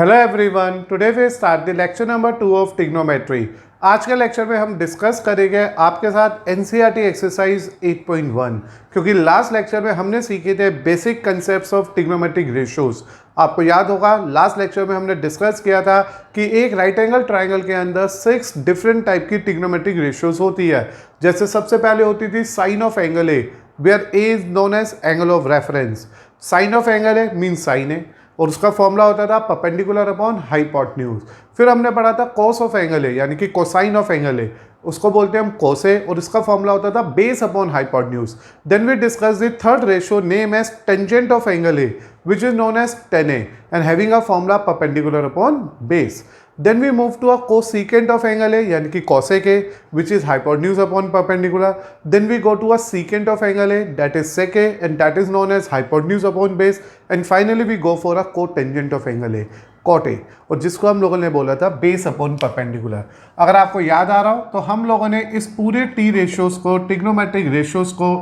Hello everyone, today we start the lecture number 2 of trigonometry. आज के lecture में हम डिस्कस करेंगे आपके साथ एनसीईआरटी एक्सरसाइज 8.1, क्योंकि लास्ट लेक्चर में हमने सीखे थे basic concepts of trigonometric ratios. आपको याद होगा लास्ट लेक्चर में हमने डिस्कस किया था कि एक राइट एंगल ट्राइंगल के अंदर 6 डिफरेंट टाइप की ट्रिग्नोमेट्रिक रेशियोज होती है। जैसे सबसे पहले होती थी sine of angle A, where A is known as angle of reference. Sine of angle A means sine A, और उसका फॉर्मूला होता था परपेंडिकुलर अपॉन हाइपोटेन्यूज। फिर हमने पढ़ा था कॉस ऑफ एंगल ए, यानी कि कोसाइन ऑफ एंगल ए, उसको बोलते हैं हम कोस ए, और इसका फॉर्मूला होता था base upon hypotenuse. Then we discuss the third ratio name as tangent of angle A, which is known as tan A and having a formula perpendicular upon base. Then we move to a cosecant of angle A, यानी कि cosec A, which is hypotenuse upon perpendicular. Then we go to a secant of angle A, that is sec A, and that is known as hypotenuse upon base. And finally we go for a cotangent of angle A, cot A, और जिसको हम लोगों ने बोला था base upon perpendicular। अगर आपको याद आ रहा हो तो हम लोगों ने इस पूरे टी रेशियोज को, ट्रिग्नोमेट्रिक रेशियोज को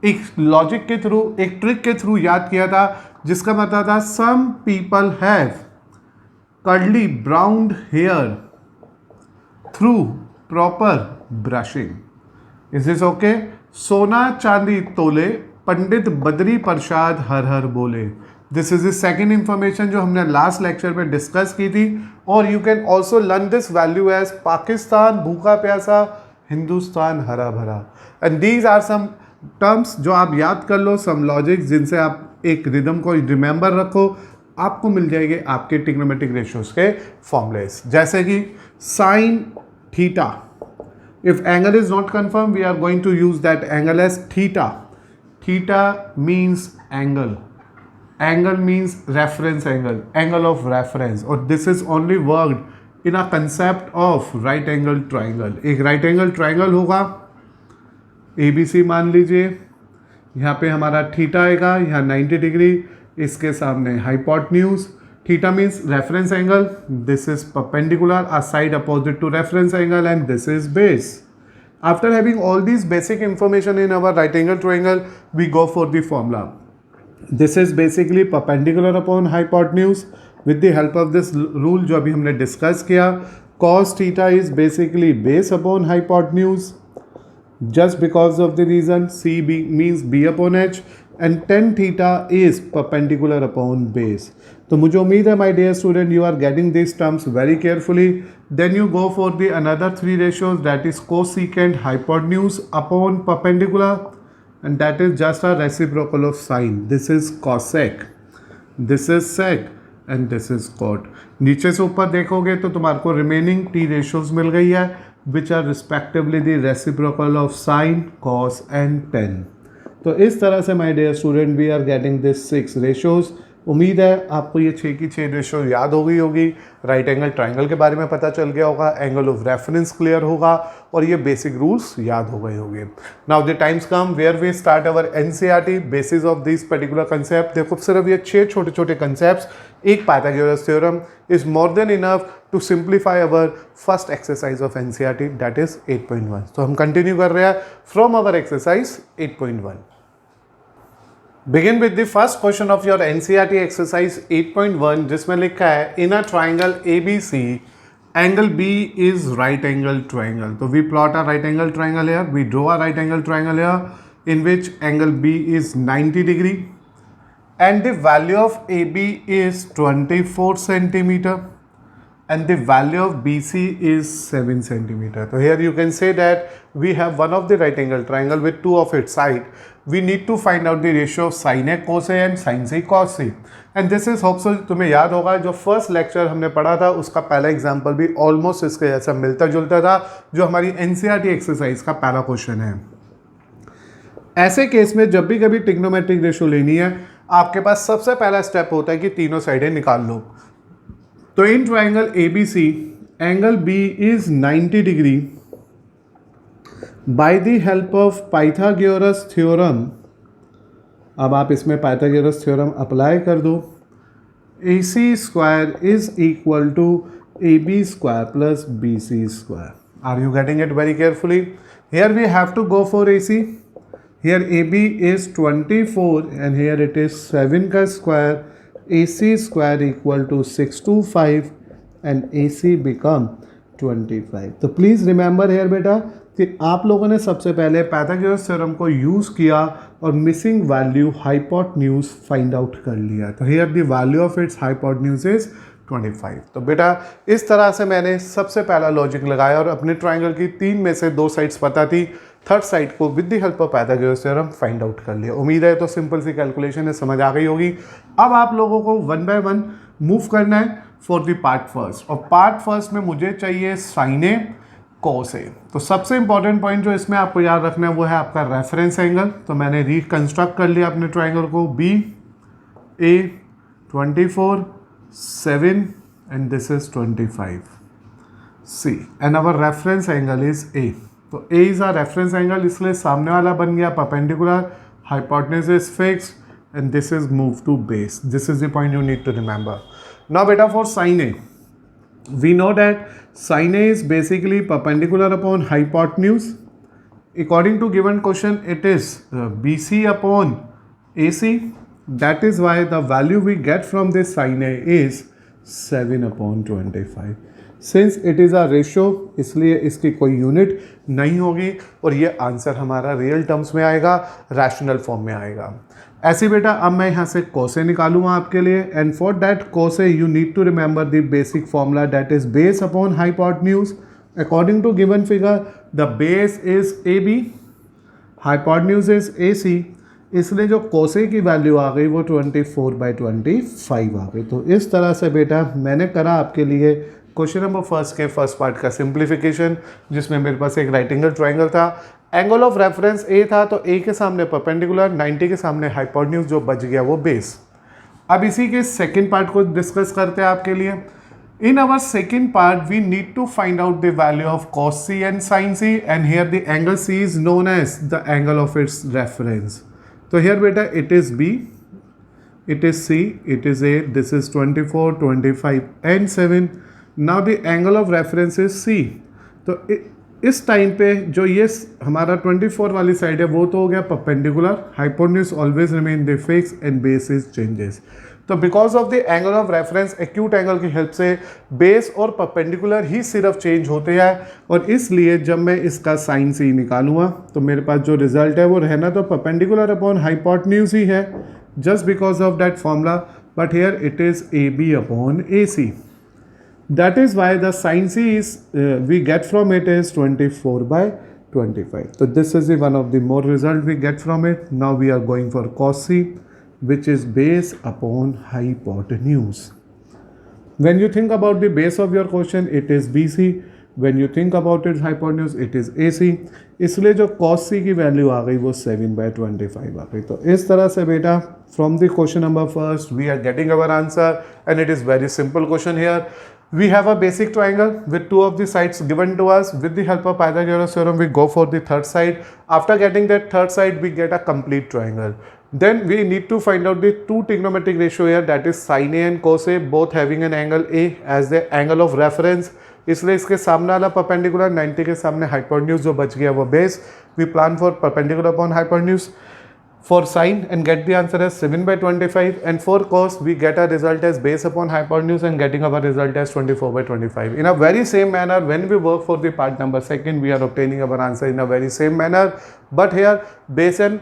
एक लॉजिक के थ्रू, एक ट्रिक के थ्रू याद किया था, जिसका मतलब था some people have curly brown hair through proper brushing. Is this okay? सोना चांदी तोले, पंडित बद्री प्रसाद हर हर बोले। This is the second information जो हमने लास्ट लेक्चर में डिस्कस की थी। और you can also learn this value as Pakistan भूखा प्यासा, हिंदुस्तान हरा भरा। And these are some terms जो आप याद कर लो, सम लॉजिक्स जिनसे आप एक रिदम को रिमेंबर रखो, आपको मिल जाएंगे आपके ट्रिग्नोमेट्रिक रेशियोज के फॉर्मूलेस। जैसे कि sine theta, if angle is not confirm we are going to use that angle as theta. Theta means angle, angle means reference angle, angle of reference, और this is only worked in a concept of right angle triangle. एक right angle triangle होगा, ABC मान लीजिए, यहाँ पे हमारा theta आएगा, यहाँ 90 डिग्री, इसके सामने hypotenuse. Theta means reference angle, this is perpendicular, a side opposite to reference angle, and this is base. After having all these basic information in our right angle triangle, we go for the formula. This is basically perpendicular upon hypotenuse with the help of this rule जो अभी हमने discuss किया। Cos theta is basically base upon hypotenuse, just because of the reason C means B upon H, and tan theta is perpendicular upon base. तो मुझे उम्मीद है my dear student you are getting these terms very carefully. Then you go for the another three ratios, that is cosecant hypotenuse upon perpendicular, and that is just a reciprocal of sine. This is cosec, this is sec, and this is cot. नीचे से ऊपर देखोगे तो तुम्हारे को remaining T ratios मिल गई है, which are respectively the reciprocal of sine, cos and tan. तो इस तरह से my dear student we are getting this 6 ratios. उम्मीद है आपको ये 6 की 6 रेशियो याद हो गई होगी, राइट एंगल ट्राइंगल के बारे में पता चल गया होगा, एंगल ऑफ रेफरेंस क्लियर होगा, और ये बेसिक रूल्स याद हो गए होंगे। Now the times come where we start our NCERT basis of this particular concept. देखो सिर्फ ये 6 छोटे छोटे कंसेप्ट्स, एक Pythagoras theorem is more than enough to simplify our first exercise of NCERT, that is 8.1। तो हम कंटिन्यू कर रहे हैं from our exercise 8.1। Begin with the first question of your NCERT exercise 8.1, जिसमें लिखा है in a triangle ABC, angle B is right angle triangle. तो we plot a right angle triangle here, we draw a right angle triangle here, in which angle B is 90 degree, and the value of AB is 24 centimeter, and the value of BC is 7 centimeter. So here you can say that we have one of the right angle triangle with two of its side. We need to find out the ratio of sin A cos A and sin C cos C. And this is hopeful, तुम्हें याद होगा जो first lecture हमने पढ़ा था उसका पहला example भी ऑलमोस्ट इसके जैसा मिलता जुलता था, जो हमारी एनसीईआरटी एक्सरसाइज का पहला क्वेश्चन है। ऐसे केस में जब भी कभी ट्रिग्नोमेट्रिक रेशियो लेनी है, आपके पास सबसे पहला स्टेप होता है कि तीनों साइडें निकाल लो। तो in triangle ABC, angle B is 90 degree. By the help of Pythagoras theorem, अब आप इसमें पाइथागोरस थ्योरम अप्लाई कर दो, AC square is equal to AB square plus BC square. Are you getting it very carefully? Here we have to go for AC। Here AB is 24 and here it is 7 का square AC square equal to 625 and AC become 25. तो please remember hair बेटा कि आप लोगों ने सबसे पहले Pythagoras theorem को यूज़ किया और missing value hypotenuse find out कर लिया। तो here the value of its hypotenuse is 25। तो बेटा इस तरह से मैंने सबसे पहला लॉजिक लगाया और अपने ट्राइंगल की 3 में से 2 साइड्स पता थी, थर्ड साइड को with the help of Pythagoras theorem find out कर लिया। उम्मीद है तो सिंपल सी कैलकुलेशन है, समझ आ गई होगी। अब आप लोगों को 1 बाय 1 मूव करना है फॉर द पार्ट फर्स्ट, और पार्ट फर्स्ट में मुझे चाहिए साइन ए कॉस ए। तो सबसे इंपॉर्टेंट पॉइंट जो इसमें आपको याद रखना है वो है आपका रेफरेंस एंगल। तो मैंने रिकंस्ट्रक्ट कर लिया अपने ट्राइंगल को, B A 24 7 and this is 25 C and our reference angle is A। तो A is our reference angle, इसलिए सामने वाला बन गया perpendicular, hypotenuse is fixed and this is moved to base। This is the point you need to remember। Now beta for sin A, we know that sin A is basically perpendicular upon hypotenuse। According to given question it is BC upon AC। That is why the value we get from this sin A is 7/25। Since it is a ratio इसलिए इसकी कोई unit नहीं होगी और ये answer हमारा real terms में आएगा, रैशनल फॉर्म में आएगा। ऐसे बेटा अब मैं यहाँ से कोसे निकालूंगा आपके लिए, and for that cos you need to remember the basic formula that is base upon hypotenuse. According to given figure the base is A B, hypotenuse is A C, इसलिए जो कोसे की वैल्यू आ गई वो 24/25 आ गई। तो इस तरह से बेटा मैंने करा आपके लिए क्वेश्चन नंबर फर्स्ट के फर्स्ट पार्ट का सिंप्लीफिकेशन, जिसमें मेरे पास एक राइट एंगल ट्राइंगल था, एंगल ऑफ रेफरेंस ए था, तो ए के सामने परपेंडिकुलर, 90 के सामने हाइपोटेन्यूज, जो बच गया वो बेस। अब इसी के सेकेंड पार्ट को डिस्कस करते हैं आपके लिए। In our second part, we need to find out the value of cos C and sin C, and here the angle C is known as the angle of its reference. So here beta it is B, it is C, it is A, this is 24, 25 and 7. Now the angle of reference is C. तो इस time पे जो ये हमारा 24 वाली side है वो तो हो गया perpendicular, hypotenuse always remain the fix and base is changes. तो because of the angle of reference acute angle की हेल्प से बेस और परपेंडिकुलर ही सिर्फ चेंज होते हैं, और इसलिए जब मैं इसका साइन सी निकालूंगा तो मेरे पास जो रिजल्ट है वो रहना तो परपेंडिकुलर अपॉन हाइपोटेन्यूज ही है, just because of that formula, but here it is A B upon A C. That is why the sin C is we get from it is 24/25. So this is the one of the more result we get from it. Now we are going for cos C, which is base upon hypotenuse. When you think about the base of your question, it is BC. When you think about its hypotenuse, it is AC. इसलिए जो cos C की value आ गई वो 7/25 आ गई। तो इस तरह से बेटा from the question number first we are getting our answer, and it is very simple question here. We have a basic triangle with 2 of the sides given to us. With the help of Pythagoras theorem, we go for the third side. After getting that third side, we get a complete triangle. Then we need to find out the 2 trigonometric ratio here, that is sin A and cos A, both having an angle A as the angle of reference. इसलिए इसके सामने वाला perpendicular, 90 के सामने hypotenuse जो बच गया वो base. We plan for perpendicular upon hypotenuse for sin and get the answer as 7/25, and for cos we get a result as base upon hypotenuse and getting our result as 24/25. In a very same manner, when we work for the part number second, we are obtaining our answer in a very same manner, but here base and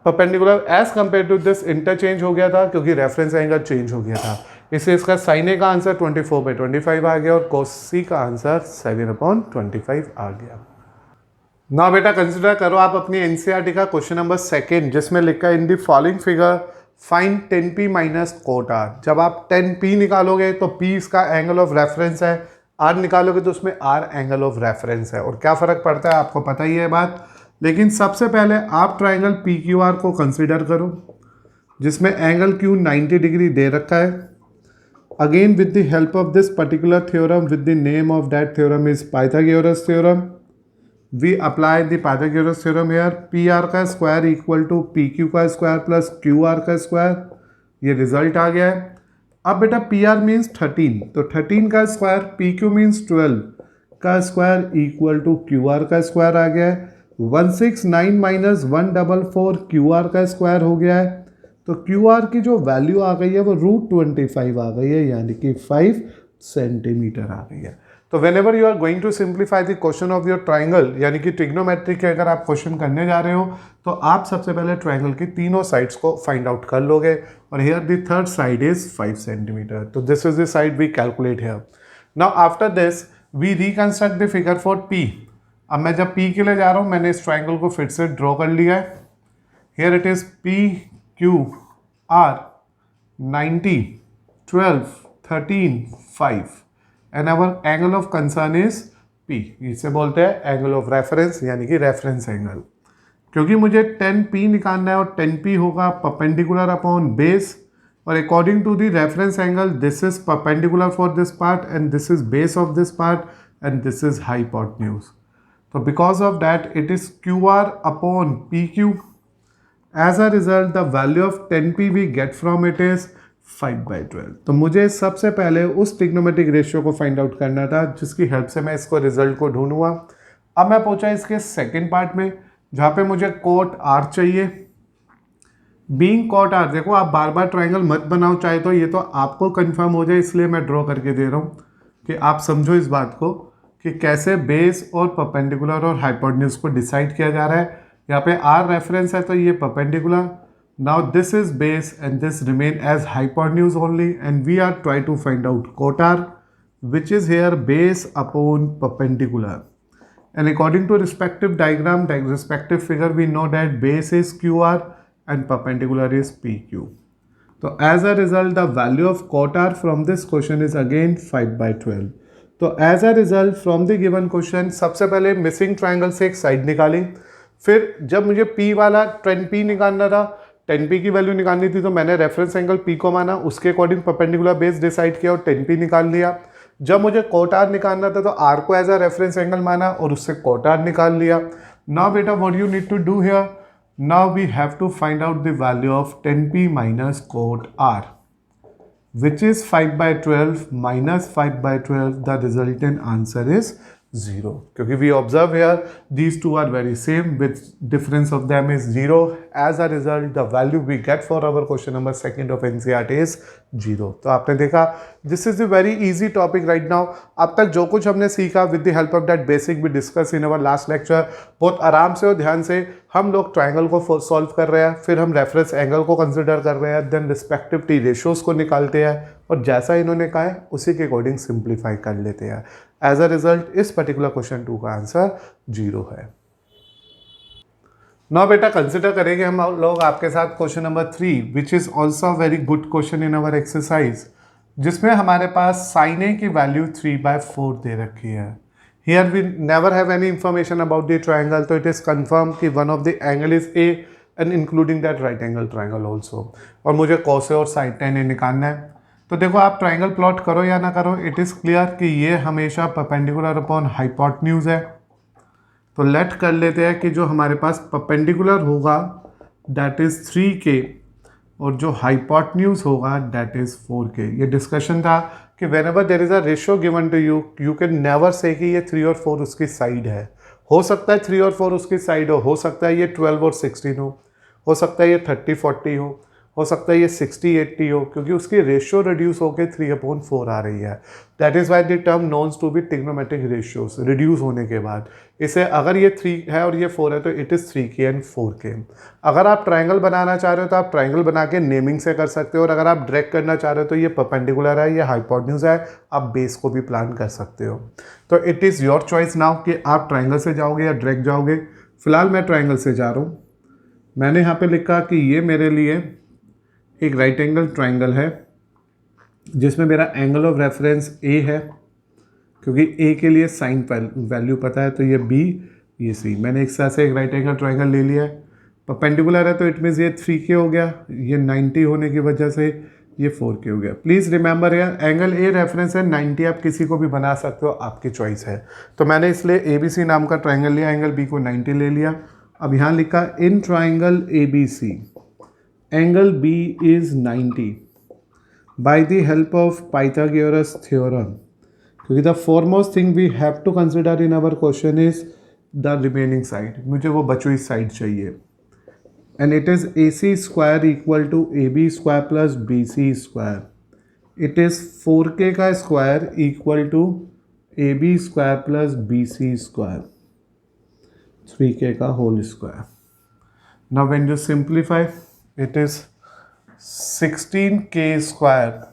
perpendicular as compared to this interchange हो गया था क्योंकि reference angle change हो गया था, इससे इसका sin A का आंसर 24/25 आ गया और cos C का आंसर 7/25 आ गया। ना बेटा कंसिडर करो आप अपनी एनसीईआरटी का क्वेश्चन नंबर सेकेंड, जिसमें लिखा है in the following figure find 10p minus cot r। जब आप 10p निकालोगे तो p इसका एंगल ऑफ रेफरेंस है, r निकालोगे तो उसमें r एंगल ऑफ रेफरेंस है, और क्या फ़र्क पड़ता है आपको पता ही है बात। लेकिन सबसे पहले आप ट्राइंगल PQR को कंसिडर करो जिसमें एंगल Q 90 डिग्री दे रखा है। Again with the help of this particular theorem, with the name of that theorem is Pythagoras theorem, we apply the Pythagoras theorem here। PR का स्क्वायर इक्वल टू PQ का square plus QR का square, ये result आ गया है। अब बेटा PR means 13, तो 13 का स्क्वायर, PQ मीन्स 12 का स्क्वायर इक्वल टू QR का स्क्वायर आ गया है। 169 माइनस 144 QR का स्क्वायर हो गया है, तो क्यू आर की जो वैल्यू आ गई है वो √25 आ गई है, यानी कि 5 सेंटीमीटर आ गई है। तो whenever you are going to simplify the question of your triangle, यानी कि ट्रिग्नोमेट्री के अगर आप क्वेश्चन करने जा रहे हो तो आप सबसे पहले ट्राइंगल की तीनों साइड्स को फाइंड आउट कर लोगे, और here the third side is 5 centimetre. तो this is the side we calculate here. Now after this we reconstruct the figure for P. अब मैं जब पी के लिए जा रहा हूँ, मैंने इस ट्राइंगल को फिर से ड्रॉ कर लिया है। Here it is P Q R 90 12 13 5 and hour angle of concern is P. इसे बोलते हैं एंगल ऑफ रेफरेंस, यानी कि रेफरेंस एंगल। क्योंकि मुझे 10p निकालना है और 10p होगा परपेंडिकुलर अपॉन बेस, और according to the reference angle this is perpendicular for this part and this is base of this part and this is hypotenuse. तो because of that it is Q R upon P Q. As a result the value of 10p we get from it is 5/12। तो मुझे सबसे पहले उस trigonometric ratio को find out करना था जिसकी हेल्प से मैं इसको रिजल्ट को ढूंढूंगा। अब मैं पहुंचा इसके सेकंड पार्ट में, जहाँ पे मुझे कोट आर चाहिए। बीइंग कोट आर, देखो आप बार बार ट्राइंगल मत बनाओ चाहे तो, ये तो आपको कंफर्म हो जाए इसलिए मैं ड्रॉ करके दे रहा हूँ कि आप समझो इस बात को कि कैसे बेस और परपेंडिकुलर और हाइपोटेन्यूज को डिसाइड किया जा रहा है। यहाँ पे आर रेफरेंस है तो ये perpendicular, now this is base and this remain as hypotenuse only, and we are try to find out cotar, which is here base upon perpendicular, and according to respective diagram, respective figure, we know that base is QR and perpendicular is PQ. So as a result the value of cotar from this question is again 5/12. तो as a result from the given question सबसे पहले missing triangle से एक side निकाली। फिर जब मुझे P वाला 10P निकालना था, 10p की वैल्यू निकालनी थी, तो मैंने रेफरेंस एंगल p को माना, उसके अकॉर्डिंग परपेंडिकुलर बेस डिसाइड किया और 10p निकाल लिया। जब मुझे कोट आर निकालना था तो r को एज अ रेफरेंस एंगल माना और उससे कोट आर निकाल लिया। नाउ बेटा what you need to do here, now we have to find out the value of 10p minus cot R, which is 5/12 minus 5/12, the resultant answer is 0. क्योंकि we observe here these two are very same with difference of them is 0. As a result the value we get for our question number second of NCERT is 0. तो आपने देखा this is a very easy topic right now. अब तक जो कुछ हमने सीखा with the help of that basic we discussed in our last lecture, बहुत आराम से और ध्यान से हम लोग ट्राइंगल को सॉल्व कर रहे हैं, फिर हम रेफरेंस एंगल को कंसिडर कर रहे हैं, देन रिस्पेक्टिव टी रेशियोज को निकालते हैं और जैसा इन्होंने कहा है उसी के अकॉर्डिंग सिंप्लीफाई कर लेते हैं। एज अ रिजल्ट इस पर्टिकुलर क्वेश्चन 2 का आंसर 0 है। नाउ बेटा कंसिडर करेंगे हम लोग आपके साथ question number 3 which is also very good question in our exercise, जिसमें हमारे पास साइन ए की वैल्यू 3/4 दे रखी है। Here we never have any information about the triangle, so it is confirmed कि one of the angle is A and including that right angle triangle also, और मुझे cos A और sin tan A निकालना है। तो देखो आप triangle plot करो या ना करो, इट इज़ क्लियर कि ये हमेशा परपेंडिकुलर अपॉन हाइपोटेन्यूज है। तो लेट कर लेते हैं कि जो हमारे पास परपेंडिकुलर होगा दैट इज़ 3K और जो हाइपोटेन्यूज होगा दैट इज़ 4K। ये डिस्कशन था कि whenever there is a ratio given to you, you can never say कि ये 3 और 4 उसकी साइड है। हो सकता है 3 और 4 उसकी साइड हो सकता है ये 12 और 16 हो सकता है ये 30-40 हो सकता है ये 60-80 हो, क्योंकि उसकी रेशियो रिड्यूस होकर 3/4 आ रही है। That is why the term knowns to be trigonometric ratios, reduce होने के बाद इसे अगर ये 3 है और ये 4 है तो it is 3K and 4K। अगर आप ट्राइंगल बनाना चाह रहे हो तो आप ट्राइंगल बना के नेमिंग से कर सकते हो, और अगर आप डायरेक्ट करना चाह रहे हो तो ये परपेंडिकुलर है, ये हाइपोटेन्यूज है, आप बेस को भी प्लान कर सकते हो। तो it is your choice now कि आप ट्राइंगल से जाओगे या डायरेक्ट जाओगे। फिलहाल मैं ट्राइंगल से जा रहा हूँ। मैंने यहाँ पे लिखा कि ये मेरे लिए एक राइट एंगल ट्राइंगल है जिसमें मेरा एंगल ऑफ रेफरेंस ए है, क्योंकि ए के लिए साइन वैल्यू पता है, तो ये बी ये सी। मैंने एक साथ से एक राइट एंगल ट्राइंगल ले लिया है। परपेंडिकुलर है तो इट मीन्स ये 3K हो गया, ये 90 होने की वजह से ये 4K हो गया। प्लीज़ रिमेंबर यार एंगल ए रेफरेंस है, 90 आप किसी को भी बना सकते हो, आपकी चॉइस है। तो मैंने इसलिए ABC नाम का ट्राइंगल लिया, एंगल बी को 90 ले लिया। अब यहाँ लिखा इन triangle ABC angle B is 90 by the help of Pythagoras theorem, क्योंकि the foremost thing we have to consider in our question is the remaining side, मुझे वो बची हुई साइड चाहिए। and it is AC square equal to AB square plus BC square. It is 4K का square equal to AB square plus BC square, 3K का whole square. Now when you simplify, it is 16K square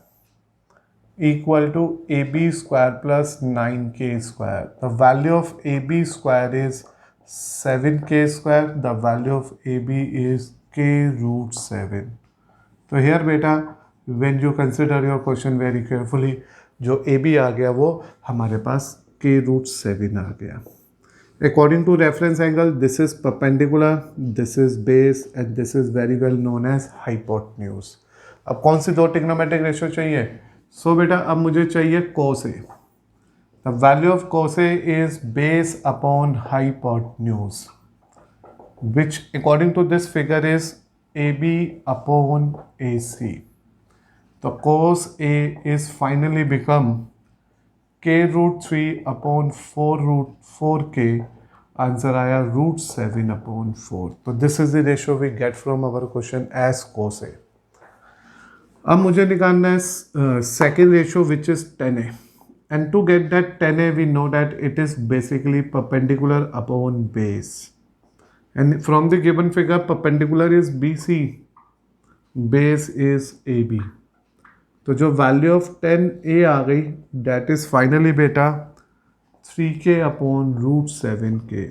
equal to AB square plus 9K square. The value of AB square is 7K square. The value of AB is K root 7. तो here बेटा when you consider your question very carefully, जो AB आ गया वो हमारे पास K root 7 आ गया. According to reference angle, this is perpendicular, this is base and this is very well known as hypotenuse. अब कौन सी दो ट्रिग्नोमेट्रिक रेशियो चाहिए? सो बेटा अब मुझे चाहिए cos A. The value of cos A is base upon hypotenuse, which according to this figure is AB upon AC. So cos A is finally become K root 3 upon 4 root 4K. Answer आया root 7 upon 4. तो this is the ratio we get from our question as cos A. अब मुझे निकालना है second ratio which is 10A. And to get that 10A we know that it is basically perpendicular upon base. And from the given figure perpendicular is BC, base is AB. तो जो value of 10A आ गई that is finally बेटा 3K upon root 7K.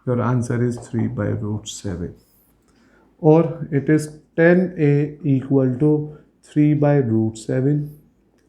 Your answer is 3 by root 7 और it is 10A equal to 3 by root 7.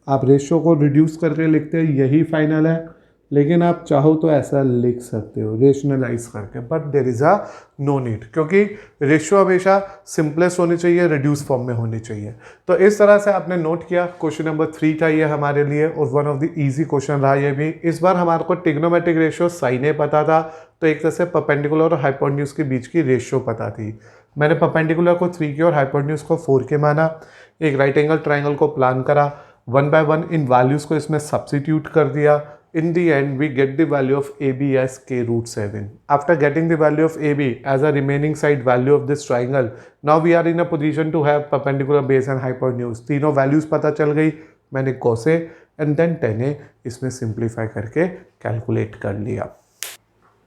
आप ratio को reduce करके लिखते हैं यही फाइनल है, लेकिन आप चाहो तो ऐसा लिख सकते हो रेशनलाइज करके, but there is a no need, क्योंकि रेशियो हमेशा सिंपलेस्ट होनी चाहिए, रिड्यूस फॉर्म में होनी चाहिए. तो इस तरह से आपने नोट किया. क्वेश्चन नंबर 3 था ये हमारे लिए और one of the easy question रहा ये भी. इस बार हमारे को ट्रिग्नोमेट्रिक रेशियो साइन ए पता था, तो एक तरह से परपेंडिकुलर और हाइपोटेन्यूज के बीच की रेशियो पता थी. मैंने परपेंडिकुलर को 3K और हाइपोटेन्यूज को 4K माना. एक राइट एंगल ट्राइंगल को प्लान करा, 1 बाय 1 इन वैल्यूज़ को इसमें सब्सिट्यूट कर दिया. In the end, we get the value of AB as K root 7. After getting the value of AB as a remaining side value of this triangle, now we are in a position to have perpendicular base and hypotenuse. तीनों values पता चल गई. मैंने cos A and then tan A इसमें simplify करके calculate कर लिया.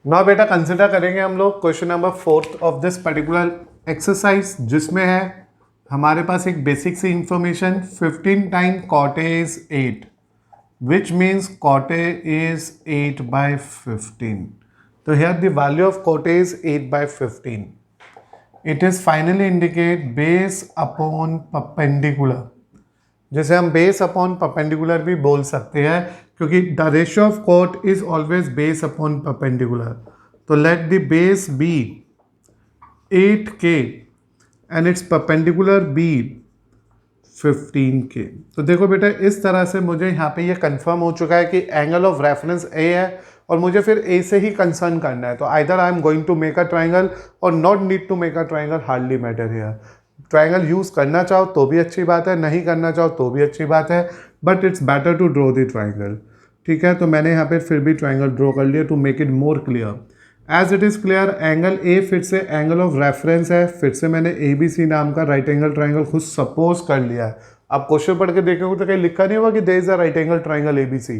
Now बेटा consider करेंगे हम लोग question number 4 of this particular exercise, जिसमें है हमारे पास एक basic C information 15 times cot A is 8. Which means cot A is 8 by 15. So here the value of cot A is 8 by 15. It is finally indicate base upon perpendicular, जिसे हम base upon perpendicular भी बोल सकते हैं, क्योंकि the ratio of cot is always base upon perpendicular. तो let the base be 8K and its perpendicular be 15K. तो देखो बेटा इस तरह से मुझे यहाँ पे ये कंफर्म हो चुका है कि एंगल ऑफ रेफरेंस A है और मुझे फिर A से ही कंसर्न करना है. तो either I am going to make a triangle और not need to make a triangle, hardly matter here. Triangle use करना चाहो तो भी अच्छी बात है, नहीं करना चाहो तो भी अच्छी बात है, but it's better to draw the triangle. ठीक है, तो मैंने यहाँ पे फिर भी ट्राइंगल ड्रॉ कर लिया to make it more clear. As it is clear, angle A फिर से एंगल ऑफ रेफरेंस है. फिर से मैंने ABC नाम का राइट एंगल ट्राइंगल खुद सपोज कर लिया है. आप क्वेश्चन पढ़ के देखोगे तो कहीं लिखा नहीं होगा कि there is a right angle triangle ABC,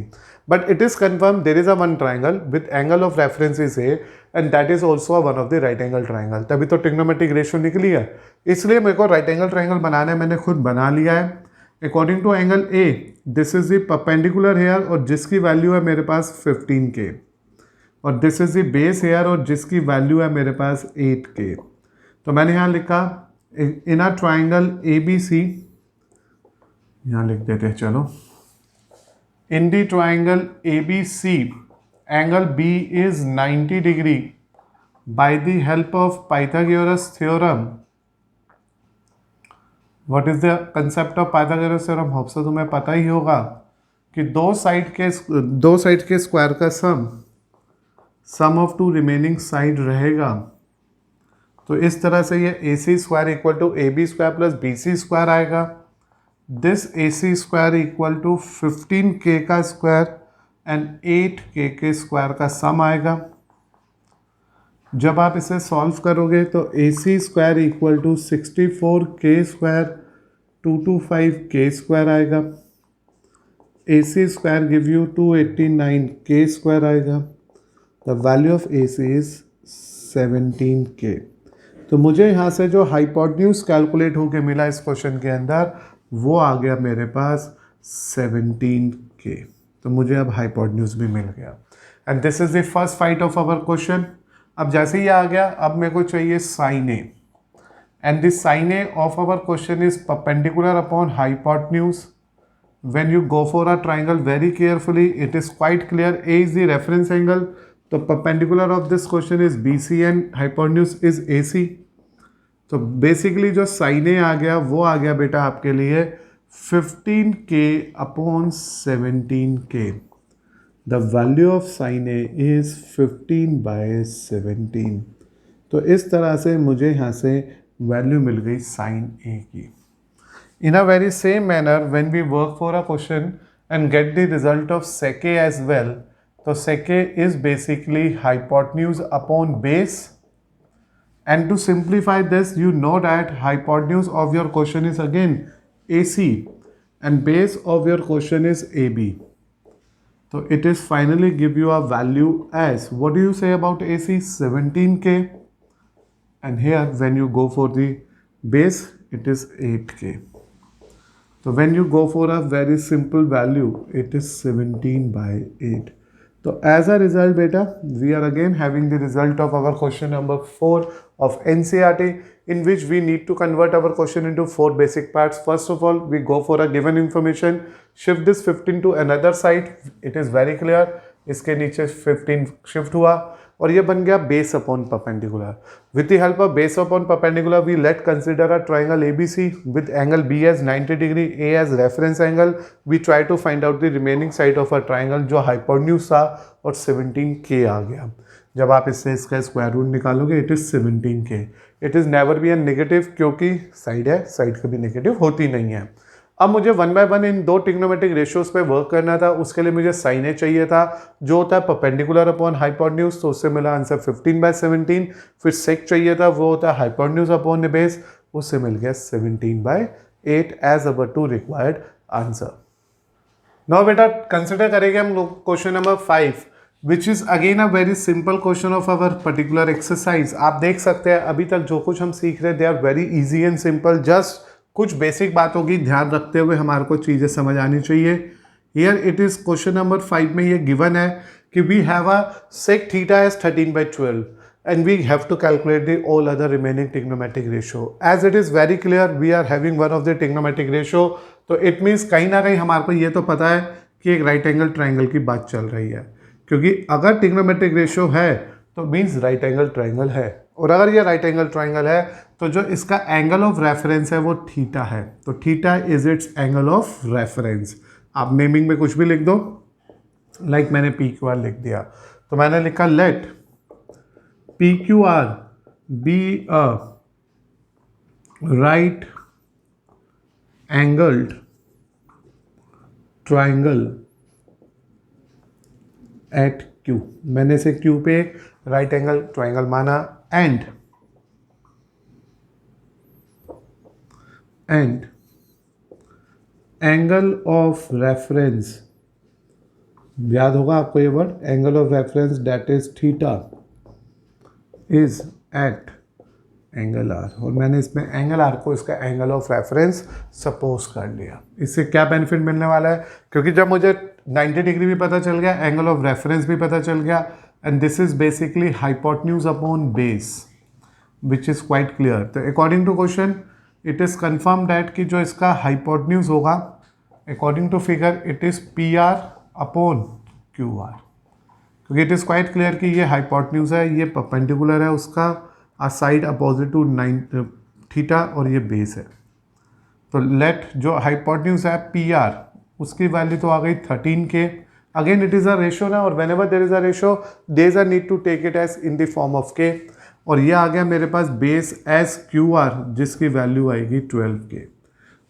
but it is confirm there is a one triangle with angle of reference is A and that is also one of the right angle triangle. तभी तो trigonometric ratio निकली है, इसलिए मेरे को right angle triangle बनाना है, मैंने खुद बना लिया है. According to angle A this is the perpendicular here और जिसकी वैल्यू है मेरे पास 15K, और this is the base here और जिसकी वैल्यू है मेरे पास 8K. तो मैंने यहाँ लिखा इन अ ट्राइंगल ABC, यहाँ लिख देते हैं चलो. In the triangle ABC angle B is 90 degree by the help of Pythagoras theorem. What is the concept of Pythagoras theorem? Hope so तुम्हें पता ही होगा कि दो साइड के स्क्वायर का sum of two remaining side रहेगा. तो इस तरह से ये AC square equal to AB square plus BC square आएगा. This AC square equal to 15K का स्क्वायर एंड 8K के स्क्वायर का सम आएगा. जब आप इसे सॉल्व करोगे तो A C square equal to 64k² 225k² आएगा। A C square give you 289k² आएगा। The value of A C is 17k। तो मुझे यहाँ से जो हाइपोटेन्यूज कैलकुलेट होके मिला इस क्वेश्चन के अंदर वो आ गया मेरे पास 17k। तो मुझे अब हाइपोटेन्यूज भी मिल गया and this is the first fight of our question. अब जैसे ही आ गया अब मेरे को चाहिए sine A and this sine A of our question is perpendicular upon hypotenuse. When you go for a triangle very carefully, it is quite clear A is the reference angle. तो perpendicular of this question is BC and hypotenuse is AC. तो basically जो sin A आ गया वो आ गया बेटा आपके लिए 15k upon 17k. The value of sin A is 15/17. तो इस तरह से मुझे यहाँ से वैल्यू मिल गई sin A की। In a very same manner, when we work for a question and get the result of sec A as well, so sec A is basically hypotenuse upon base. And to simplify this, you know that hypotenuse of your question is again AC and base of your question is AB. So it is finally give you a value as, what do you say about AC? 17k. And here when you go for the base, it is 8k. So when you go for a very simple value, it is 17/8. So as a result, beta, we are again having the result of our question number 4 of NCERT, in which we need to convert our question into 4 basic parts. First of all, we go for a given information, shift this 15 to another side. It is very clear. इसके नीचे 15 shift हुआ और ये बन गया base upon perpendicular. With the help of base upon perpendicular we let consider a triangle ABC with angle B as 90 degree, A as reference angle. We try to find out the remaining side of a triangle जो hypotenuse था और 17k आ गया। जब आप इससे इसका square root निकालोगे it is 17k। It is never be a negative क्योंकि साइड है, साइड कभी नेगेटिव होती नहीं है। अब मुझे 1 बाय 1 इन 2 ट्रिग्नोमेट्रिक रेशियोज पे वर्क करना था। उसके लिए मुझे साइन ए चाहिए था जो होता है परपेंडिकुलर अपॉन हाइपोटेन्यूज, तो उससे मिला आंसर 15/17। फिर सेक चाहिए था वो होता है हाइपोटेन्यूज अपॉन बेस, उससे मिल गया 17/8 as our to required answer. Now बेटा कंसिडर करेंगे हम लोग question number 5 which is again a very simple question of our particular exercise. आप देख सकते हैं अभी तक जो कुछ हम सीख रहे हैं they are very easy and simple. Just कुछ बेसिक बातों की ध्यान रखते हुए हमारे को चीज़ें समझ आनी चाहिए। Here it is question number 5 में ये गिवन है कि we have a sec theta as 13/12 and we have to calculate the all other remaining trigonometric ratio. As it is very clear we are having one of the trigonometric ratio, तो it means कहीं ना कहीं हमारे को ये तो पता है कि एक राइट एंगल ट्राइंगल की बात चल रही है, क्योंकि अगर ट्रिग्नोमेट्रिक रेशियो है तो मीन्स राइट एंगल ट्राइंगल है, और अगर ये राइट एंगल ट्राइंगल है तो जो इसका एंगल ऑफ रेफरेंस है वो थीटा है। तो theta is it's angle of reference. आप नेमिंग में कुछ भी लिख दो, लाइक मैंने PQR लिख दिया, तो मैंने लिखा let PQR be a right angled triangle at Q। मैंने इसे Q पे राइट एंगल ट्राइंगल माना एंड एंगल ऑफ रेफरेंस, याद होगा आपको ये word angle of reference that is theta is at angle R, और मैंने इसमें एंगल R को इसका एंगल ऑफ रेफरेंस सपोज कर लिया। इससे क्या बेनिफिट मिलने वाला है, क्योंकि जब मुझे 90 डिग्री भी पता चल गया, एंगल ऑफ रेफरेंस भी पता चल गया, and this is basically hypotenuse upon base which is quite clear. तो according to question it is confirm that कि जो इसका हाइपोटेन्यूज होगा according to figure it is PR upon QR, क्योंकि इट इज क्वाइट क्लियर कि ये hypotenuse है, ये परपेंडिकुलर है उसका साइड अपोजिट टू 9 थीटा और ये बेस है। तो लेट जो हाइपोटेन्यूज है PR उसकी वैल्यू तो आ गई 13k। Again it is a ratio ना, और whenever there is a ratio there is a need to take it as in the form of k, और ये आ गया मेरे पास बेस एज QR जिसकी वैल्यू आएगी 12k।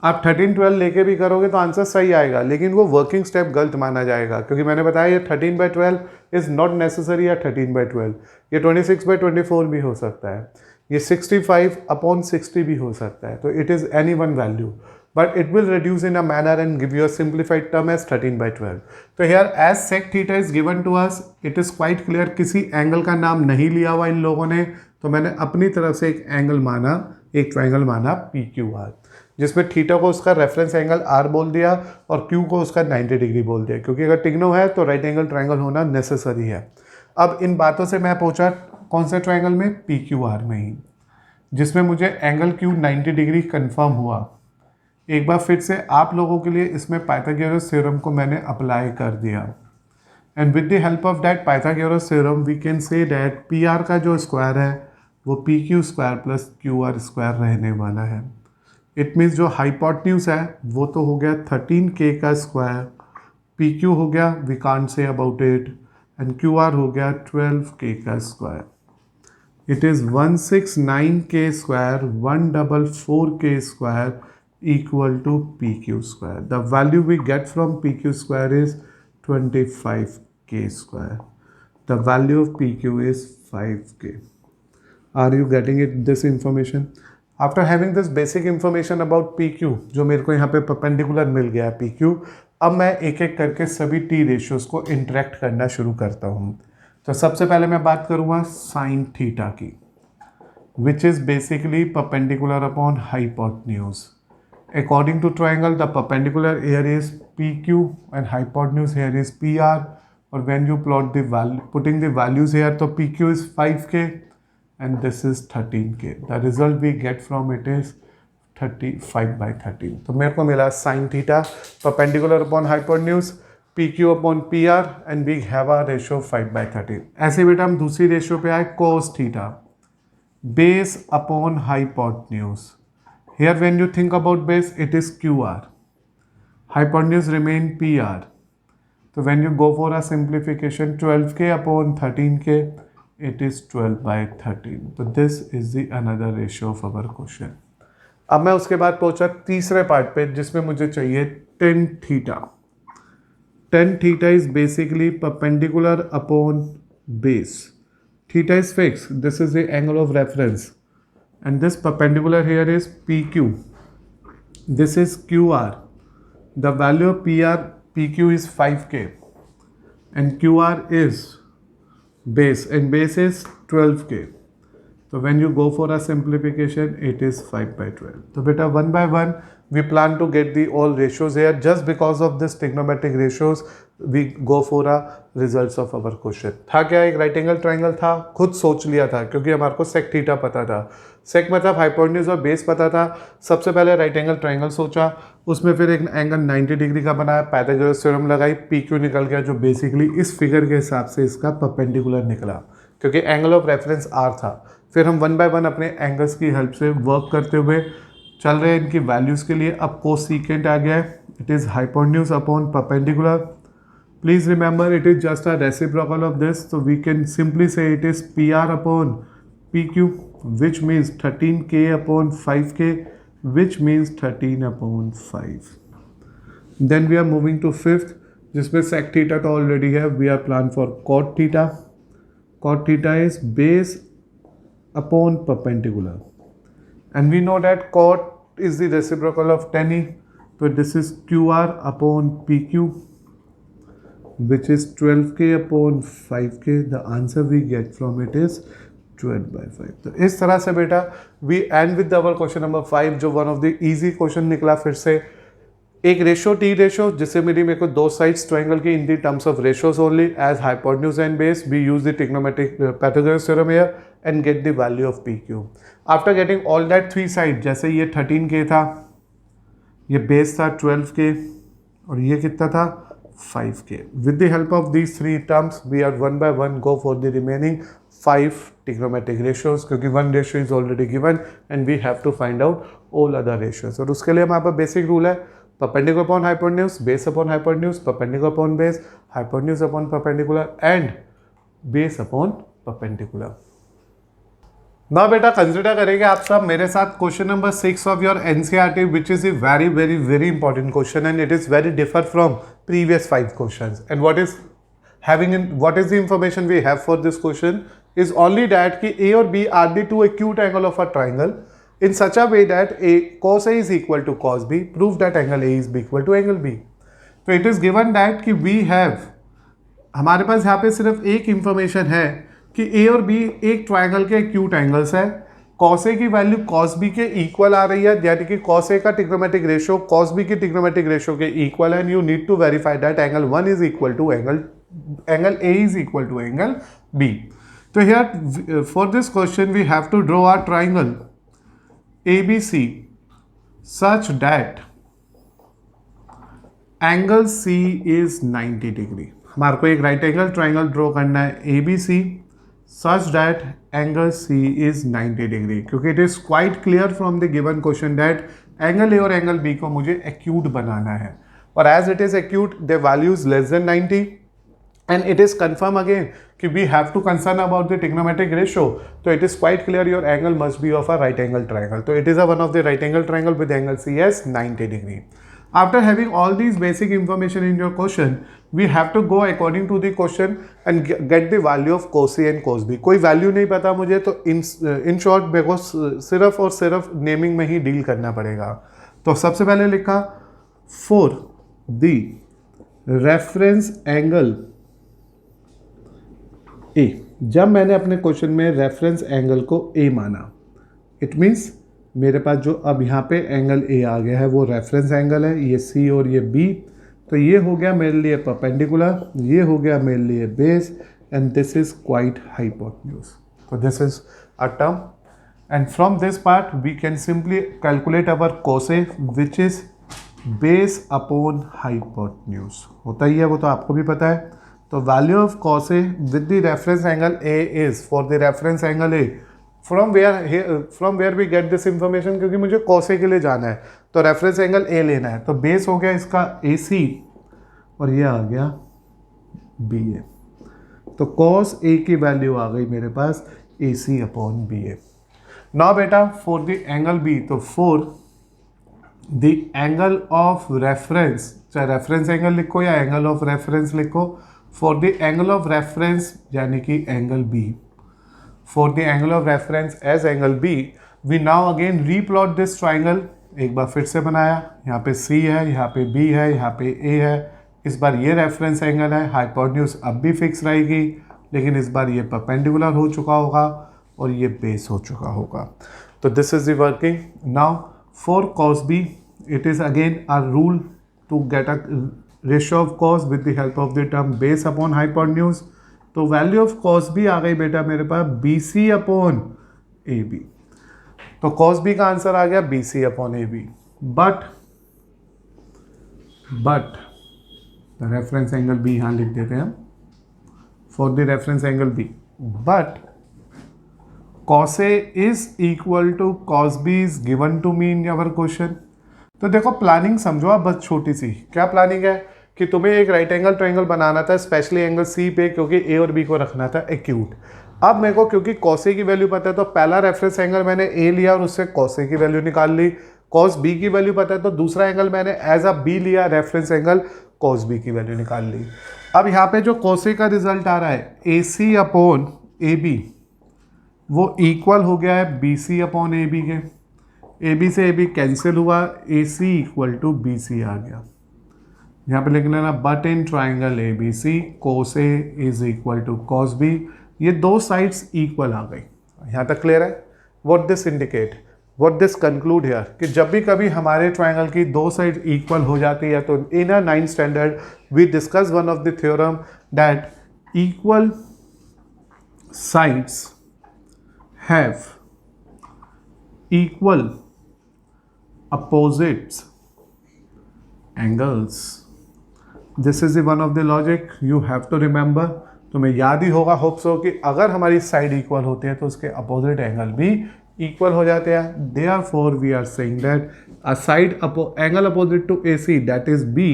आप 13/12 लेके भी करोगे तो आंसर सही आएगा, लेकिन वो वर्किंग स्टेप गलत माना जाएगा, क्योंकि मैंने बताया ये 13/12 इज़ नॉट नेसेसरी या 13/12, ये 26/24 भी हो सकता है, ये 65/60 भी हो सकता है, तो it is any one value, but it will reduce in a manner and give you a simplified term as 13/12. तो here as sec theta is given to us, it is quite clear, किसी angle का नाम नहीं लिया हुआ इन लोगों ने, तो मैंने अपनी तरफ से एक एंगल माना, एक ट्राइंगल माना PQR, जिसमें थीटा को उसका रेफरेंस एंगल R बोल दिया और Q को उसका 90 डिग्री बोल दिया, क्योंकि अगर टिग्नो है तो राइट एंगल ट्राइंगल होना नेसेसरी है। अब इन बातों से मैं पहुंचा कौन से ट्राइंगल में, PQR में ही, जिसमें मुझे एंगल Q 90 डिग्री कन्फर्म हुआ। एक बार फिर से आप लोगों के लिए इसमें पाइथागोरस थ्योरम को मैंने अप्लाई कर दिया, and with the help of that Pythagoras theorem we can say that PR का जो स्क्वायर है वो PQ square plus QR square रहने वाला है। इट मीन्स जो हाइपोटेन्यूज है वो तो हो गया 13K का स्क्वायर, PQ हो गया we can't say about it, and QR हो गया 12K का स्क्वायर। It is 169K square 144K square equal to PQ square. The value we get from PQ square is 25K square. The value of PQ is 5K. Are you getting it, this information? After having this basic information about PQ, जो मेरे को यहाँ पे perpendicular मिल गया है PQ, अब मैं एक एक करके सभी T ratios को इंटरेक्ट करना शुरू करता हूँ। तो सबसे पहले मैं बात करूँगा sin थीटा की, which is basically perpendicular upon hypotenuse. According to triangle, the perpendicular here is PQ and hypotenuse here is PR. Or when you plot the value, putting the values here, so PQ is 5K and this is 13K. The result we get from it is 35/13. तो मेरे को मिला sin theta perpendicular upon hypotenuse PQ upon PR and we have a ratio 5/13. ऐसे बेटा हम दूसरी ratio पे आए, cos theta base upon hypotenuse. Here when you think about base, it is QR. Hypotenuse remain PR. So when you go for a simplification, 12K upon 13K, it is 12/13. So this is the another ratio of our question. अब मैं उसके बाद पहुंचा तीसरे part पे, जिसमें मुझे चाहिए tan theta. Tan theta is basically perpendicular upon base. Theta is fixed. This is the angle of reference. And this perpendicular here is PQ. This is QR. The value of PQ is 5K and QR is base, and base is 12K. So when you go for a simplification, it is 5/12. So beta 1 by 1 we plan to get the all ratios here. Just because of this trigonometric ratios we go for a results of our question. था क्या, एक right angle triangle था, खुद सोच लिया था क्योंकि हमारे को सेक थीटा पता था, सेक मतलब हाइपोटेन्यूज और बेस पता था। सबसे पहले राइट एंगल ट्राइंगल सोचा, उसमें फिर एक एंगल 90 डिग्री का बनाया, पाइथागोरस थ्योरम लगाई, PQ निकल गया जो बेसिकली इस फिगर के हिसाब से इसका परपेंडिकुलर निकला, क्योंकि एंगल ऑफ रेफरेंस R था। फिर हम 1 by 1 अपने एंगल्स की हेल्प से वर्क करते हुए चल रहे हैं इनकी वैल्यूज़ के लिए। अब कोसेकेंट आ गया है, it is hypotenuse upon perpendicular. Please remember it is just a reciprocal of this, so we can simply say it is PR upon PQ, which means 13K upon 5K, which means 13/5. Then we are moving to fifth, जिसमें sec theta तो already है, we are plan for cot theta. Cot theta is base upon perpendicular, and we know that cot is the reciprocal of tan E, so this is QR upon PQ, which is 12K upon 5K. The answer we get from it is 12/5. तो इस तरह से बेटा we end with our question number 5, जो one of the easy question निकला फिर से। एक रेशो टी रेशो जिससे मिली मेरे को दो साइड्स ट्राइंगल की in the terms of ratios only as hypotenuse and base we use the trigonometric Pythagoras theorem here and get the value of PQ। After getting all that three side, जैसे ये 13K था, ये base था 12K और ये कितना था 5K। With the help of these three terms we are 1 by 1 go for the remaining 5 trigonometric ratios, क्योंकि 1 ratio is already given and we have to find out all other ratios। और उसके लिए हमारे पास basic rule है perpendicular upon hypotenuse, base upon hypotenuse, perpendicular upon base, hypotenuse upon perpendicular and base upon perpendicular। ना बेटा consider करेंगे आप सब मेरे साथ question number 6 of your NCERT which is a very very very important question and it is very differ from previous 5 questions and what is the information we have for this question is only that कि A और B are the two acute angle of a triangle in such a way that cos A is equal to cos B. Prove that angle A is equal to angle B. तो it is given that कि we have, हमारे पास यहाँ पे सिर्फ एक information है कि A और B एक ट्राइंगल के एक्यूट एंगल्स है. cos A की वैल्यू cos B के इक्वल आ रही है, यानी कि cos A का ट्रिग्नोमेट्रिक रेशियो cos B के ट्रिग्नोमेट्रिक रेशियो के इक्वल है. And you need to verify that angle 1 is equal to angle A is equal to angle B. So here for this question we have to draw a triangle ABC such that angle C is 90 degree. हमारे को एक right angle triangle draw करना है ABC such that angle C is 90 degree, क्योंकि it is quite clear from the given question that angle A और angle B को मुझे acute बनाना है, और as it is acute the value is less than 90. And it is confirmed again कि we have to concern about the trigonometric ratio. So it is quite clear your angle must be of a right angle triangle. So it is a one of the right angle triangle with angle C as 90 degree. After having all these basic information in your question, we have to go according to the question and get the value of cos A and cos B. कोई value नहीं पता मुझे, तो in short मेरे को सिर्फ और सिर्फ नेमिंग में ही डील करना पड़ेगा. तो सबसे पहले लिखा for the reference angle A. जब मैंने अपने क्वेश्चन में रेफरेंस एंगल को A माना, इट मीन्स मेरे पास जो अब यहाँ पे एंगल A आ गया है वो रेफरेंस एंगल है, ये C और ये B. तो ये हो गया मेरे लिए परपेंडिकुलर, ये हो गया मेरे लिए base, and this is quite hypotenuse. तो this is a term, and from this part we can simply calculate our cos A which is base upon hypotenuse. होता ही है, वो तो आपको भी पता है. तो value of cos A with the reference angle A is for the reference angle A from where we get this information, क्योंकि मुझे cos A के लिए जाना है तो रेफरेंस एंगल A लेना है. तो बेस हो गया इसका AC और ये आ गया BA. तो cos A की वैल्यू आ गई मेरे पास AC अपॉन BA. नाउ बेटा फॉर द एंगल B, तो for the angle of reference, चाहे रेफरेंस एंगल लिखो या एंगल ऑफ रेफरेंस लिखो, for the angle of reference यानी कि angle B, for the angle of reference as angle B, we now again replot this triangle. एक बार फिर से बनाया, यहाँ पे C है, यहाँ पे B है, यहाँ पे A है. इस बार ये रेफरेंस एंगल है, हाइपोटेन्यूज अब भी फिक्स रहेगी, लेकिन इस बार ये परपेंडिकुलर हो चुका होगा और ये बेस हो चुका होगा. तो this is the working. Now for cos B it is again a rule to get a ratio of cos with the help of the term base upon hypotenuse. तो वैल्यू ऑफ cos B आ गई बेटा मेरे पास BC upon AB. तो cos B का answer आ गया BC upon AB. But reference angle B यहाँ लिख देते हैं हम, for the reference angle B. But cos A is equal to cos B is given to me in our question. तो देखो प्लानिंग समझो आप बस छोटी सी. क्या प्लानिंग है कि तुम्हें एक राइट एंगल ट्राइंगल बनाना था स्पेशली एंगल C पे, क्योंकि A और B को रखना था एक्यूट. अब मेरे को क्योंकि cos A की वैल्यू पता है तो पहला रेफरेंस एंगल मैंने A लिया और उससे cos A की वैल्यू निकाल ली. cos B की वैल्यू पता है तो दूसरा एंगल मैंने एज अ B लिया, रेफरेंस एंगल cos B की वैल्यू निकाल ली. अब यहाँ पे जो cos A का रिजल्ट आ रहा है AC अपॉन AB, वो इक्वल हो गया है BC अपॉन AB के. AB से AB कैंसिल हुआ, AC इक्वल टू BC आ गया. यहाँ पे लिख लेना but in triangle ABC cos A is equal to cos B. ये दो साइड्स इक्वल आ गई. यहाँ तक क्लियर है. What this indicate, what this conclude here, कि जब भी कभी हमारे ट्राइंगल की दो साइड इक्वल हो जाती है तो in a 9th standard we discuss one of the theorem that equal sides have equal opposites angles. This is the one of the logic you have to remember. तुम्हें याद ही होगा hope so कि अगर हमारी साइड इक्वल होते हैं तो उसके अपोजिट एंगल भी इक्वल हो जाते हैं. Therefore we are saying that a side angle opposite to AC that is B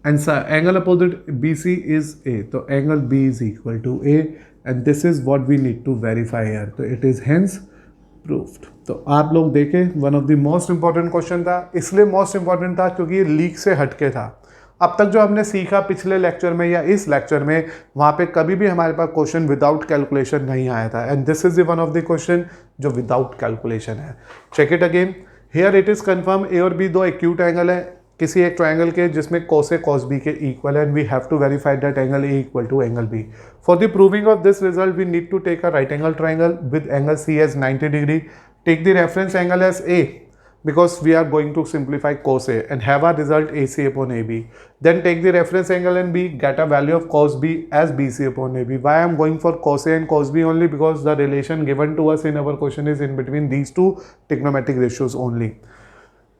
and angle opposite BC is A. तो angle B is equal to A and this is what we need to verify here, तो it is hence proved. तो आप लोग देखें, one of the most important question था, इसलिए most important था क्योंकि ये लीक से हटके था। अब तक जो हमने सीखा पिछले लेक्चर में या इस लेक्चर में, वहाँ पे कभी भी हमारे पास क्वेश्चन विदाउट कैलकुलेशन नहीं आया था, and this is the one of the question जो विदाउट कैलकुलेशन है। Check it again, here it is confirm A और बी दो एक्यूट एंगल है किसी एक ट्रायंगल के जिसमें cos A cos B के इक्वल है, and we have to verify that angle A equal to angle B। For the proving of this result we need to take a right angle triangle with angle C as 90 degree, take the reference angle as A because we are going to simplify cos A and have our result AC upon AB. Then take the reference angle and B, get a value of cos B as BC upon AB. Why I am going for cos A and cos B only? Because the relation given to us in our question is in between these two trigonometric ratios only.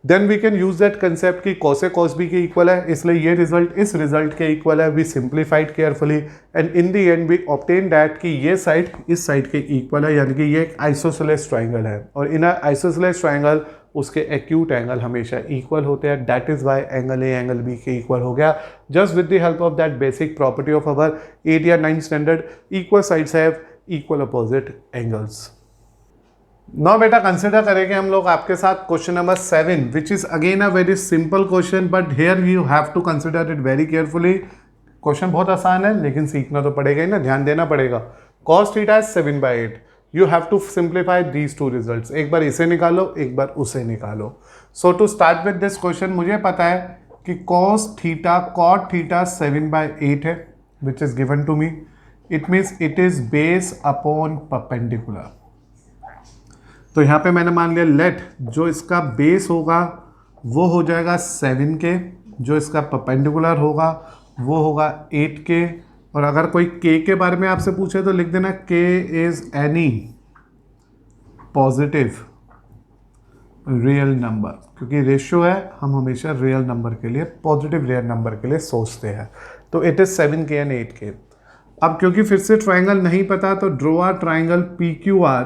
Then we can use that concept कि cos A cos B के equal है, इसलिए ये result इस result के equal है। We simplified carefully and in the end we obtain that कि ये साइड इस साइड के इक्वल है, यानी कि ये एक आइसोसेलेस ट्राइंगल है, और इन आइसोसेलेस ट्राइंगल उसके एक्यूट एंगल हमेशा इक्वल होते हैं। That is why angle A angle B के इक्वल हो गया, just with the help of that basic property of our 8 या 9 standard, equal sides have equal opposite angles. Now बेटा consider करेंगे हम लोग आपके साथ question number 7 which is again a very simple question, but here you have to consider it very carefully. Question बहुत आसान है लेकिन सीखना तो पड़ेगा ही ना, ध्यान देना पड़ेगा। cos theta is 7/8, you have to simplify these two results, एक बार इसे निकालो एक बार उसे निकालो। So to start with this question, मुझे पता है कि cos थीटा cot थीटा 7/8 है which is given to me, it means it is base upon perpendicular. तो यहाँ पे मैंने मान लिया लेट जो इसका बेस होगा वो हो जाएगा 7 के, जो इसका परपेंडिकुलर होगा वो होगा 8 के, और अगर कोई k के बारे में आपसे पूछे तो लिख देना k is any positive real number, क्योंकि रेशियो है हम हमेशा रियल नंबर के लिए, पॉजिटिव रियल नंबर के लिए सोचते हैं। तो it is 7k and 8k। अब क्योंकि फिर से ट्राइंगल नहीं पता तो draw a triangle PQR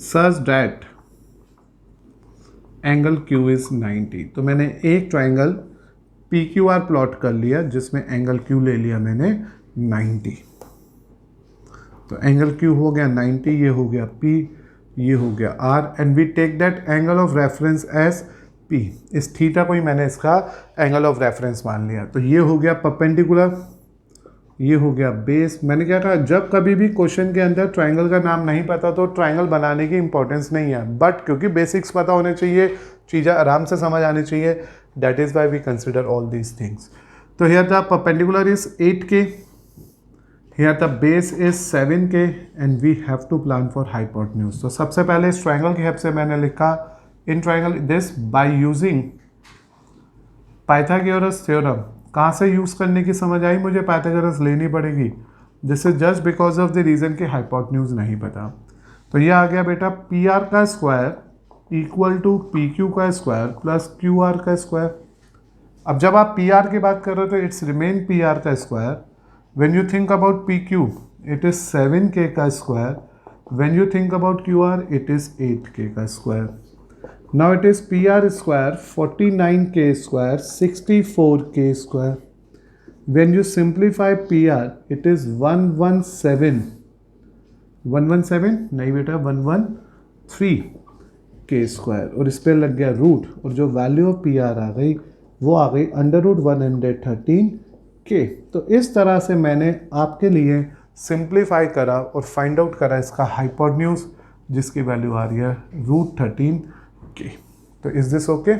such that angle Q is 90। तो मैंने एक ट्राइंगल PQR प्लॉट कर लिया जिसमें एंगल Q ले लिया मैंने 90। तो एंगल Q हो गया 90, ये हो गया P, ये हो गया R, and we take that angle of reference as P। इस थीटा को ही मैंने इसका एंगल ऑफ रेफरेंस मान लिया। तो ये हो गया परपेंडिकुलर, ये हो गया बेस। मैंने क्या कहा, जब कभी भी क्वेश्चन के अंदर ट्राइंगल का नाम नहीं पता तो ट्राइंगल बनाने की इंपॉर्टेंस नहीं है, बट क्योंकि बेसिक्स पता होने चाहिए, चीज़ें आराम से समझ आनी चाहिए, that is why we consider all these things. तो here the perpendicular is 8k, here the base is 7k, and we have to plan for hypotenuse. तो सबसे पहले इस ट्राइंगल की हेल्प से मैंने लिखा in triangle this by using Pythagoras theorem. कहाँ से यूज़ करने की समझ आई, मुझे पाइथागोरस लेनी पड़ेगी। This is just because of the reason कि हाइपोटेन्यूज नहीं पता। तो ये आ गया बेटा PR का स्क्वायर इक्वल टू PQ का स्क्वायर प्लस QR का स्क्वायर। अब जब आप PR की बात कर रहे हो तो इट्स रिमेन PR का square. When you think about PQ it is 7k का square, when you think about QR it is 8k का square. Now it is PR square 49k square 64k square. When you simplify PR it is 117 नहीं बेटा 113k square, और इस पर लग गया root, और जो वैल्यू ऑफ PR आ गई वो आ गई √113k। तो इस तरह से मैंने आपके लिए सिंप्लीफाई करा और फाइंड आउट करा इसका हाइपोटेन्यूज, जिसकी वैल्यू आ रही है √13k। तो इज दिस ओके?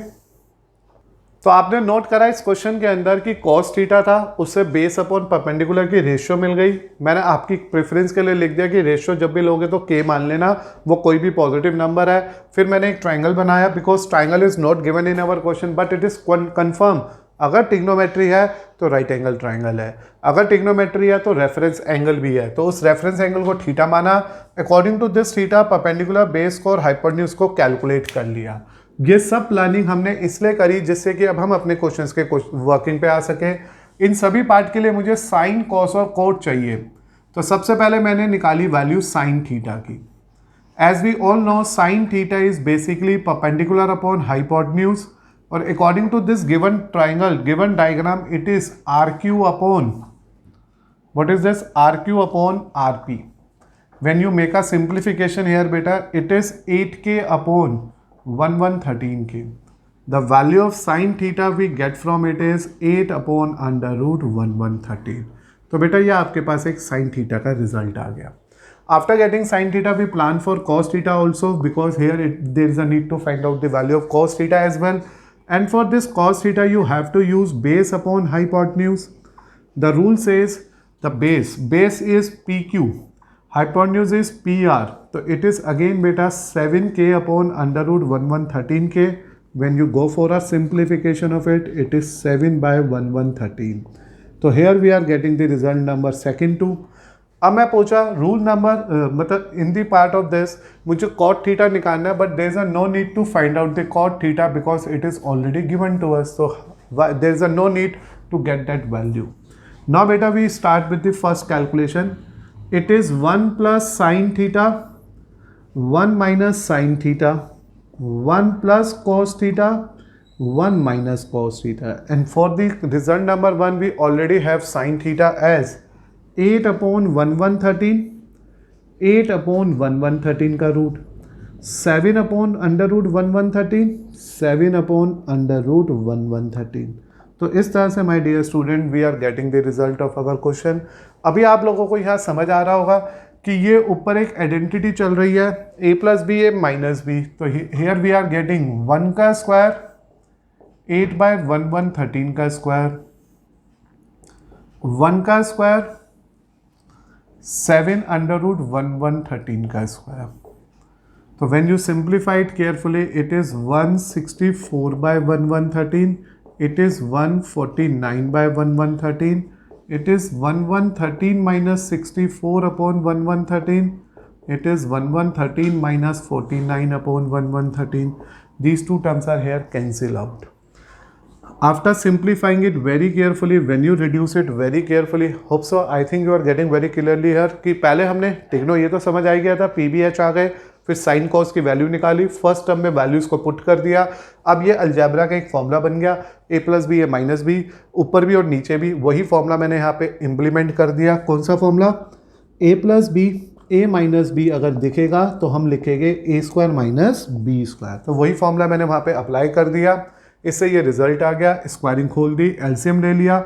तो आपने नोट करा इस क्वेश्चन के अंदर कि cos थीटा था, उससे बेस अपॉन परपेंडिकुलर की रेशियो मिल गई। मैंने आपकी प्रेफरेंस के लिए लिख दिया कि रेशियो जब भी लोगे तो k मान लेना, वो कोई भी पॉजिटिव नंबर है। फिर मैंने एक ट्राइंगल बनाया, because triangle is not given in our question but it is confirm. अगर ट्रिग्नोमेट्री है तो राइट एंगल ट्राइंगल है, अगर ट्रिग्नोमेट्री है तो रेफरेंस एंगल भी है, तो उस रेफरेंस एंगल को थीटा माना। According to this theta perpendicular base को और हाइपोटेन्यूज को कैलकुलेट कर लिया। ये सब प्लानिंग हमने इसलिए करी जिससे कि अब हम अपने क्वेश्चंस के वर्किंग पे आ सके। इन सभी पार्ट के लिए मुझे साइन, कॉस और कोट चाहिए। तो सबसे पहले मैंने निकाली वैल्यू साइन थीटा की। As we all know sine theta is basically perpendicular upon hypotenuse, और according to this given triangle given diagram it is RQ upon What is this? RQ upon RP. When you make a simplification here, beta, it is 8k upon 1113k. The value of sin theta we get from it is 8 upon under root 1113. तो बेटा ये आपके पास एक sin theta का result आ गया. After getting sin theta, we plan for cos theta also, because here there is a need to find out the value of cos theta as well. And for this cos theta, you have to use base upon hypotenuse. The rule says the base is PQ, hypotenuse is PR. So it is again beta 7k upon under root 1113k. When you go for a simplification of it, it is 7 by 1113. So here we are getting the result number second 2. अब मैं पूछा rule number मतलब in the part of this मुझे cot theta निकालना है, but there is a no need to find out the cot theta because it is already given to us, so there is a no need to get that value. Now बेटा we start with the first calculation. It is 1 plus sine theta, 1 minus sine theta, 1 plus cos theta, 1 minus cos theta. And for the result number 1, we already have sin theta as 8 upon 1113, 8 upon 1113 का root, 7 upon under root 1113, 7 upon under root 1113. तो इस तरह से my dear student we are getting the result of our question. अभी आप लोगों को यहाँ समझ आ रहा होगा कि ये ऊपर एक आइडेंटिटी चल रही है a plus B A minus B. तो हियर वी आर गेटिंग 1 का स्क्वायर 8 बाय 1113 का स्क्वायर, 1 का स्क्वायर 7 अंडर रूट 1113 का स्क्वायर. तो when you simplify it carefully it is 164 by 1113, it is 149 by 1113, it is 1113 minus 64 upon 1113, it is 1113 minus 49 upon 1113. These two terms are here cancel out. After simplifying it very carefully, when you reduce it very carefully, hope so I think you are getting very clearly here कि पहले हमने techno ये तो समझ आ गया था, PBH आ गए, फिर साइन कॉस की वैल्यू निकाली, फर्स्ट टर्म में वैल्यूज़ को पुट कर दिया. अब ये अलजेब्रा का एक फॉर्मूला बन गया a plus B A minus B, ऊपर भी और नीचे भी वही फॉर्मूला मैंने यहाँ पे इम्प्लीमेंट कर दिया. कौन सा formula? a plus B a minus B अगर दिखेगा तो हम लिखेंगे a square minus B square. तो वही फॉर्मूला मैंने वहाँ पे अप्लाई कर दिया, इससे ये रिजल्ट आ गया. स्क्वायरिंग खोल दी, एलसीएम ले लिया.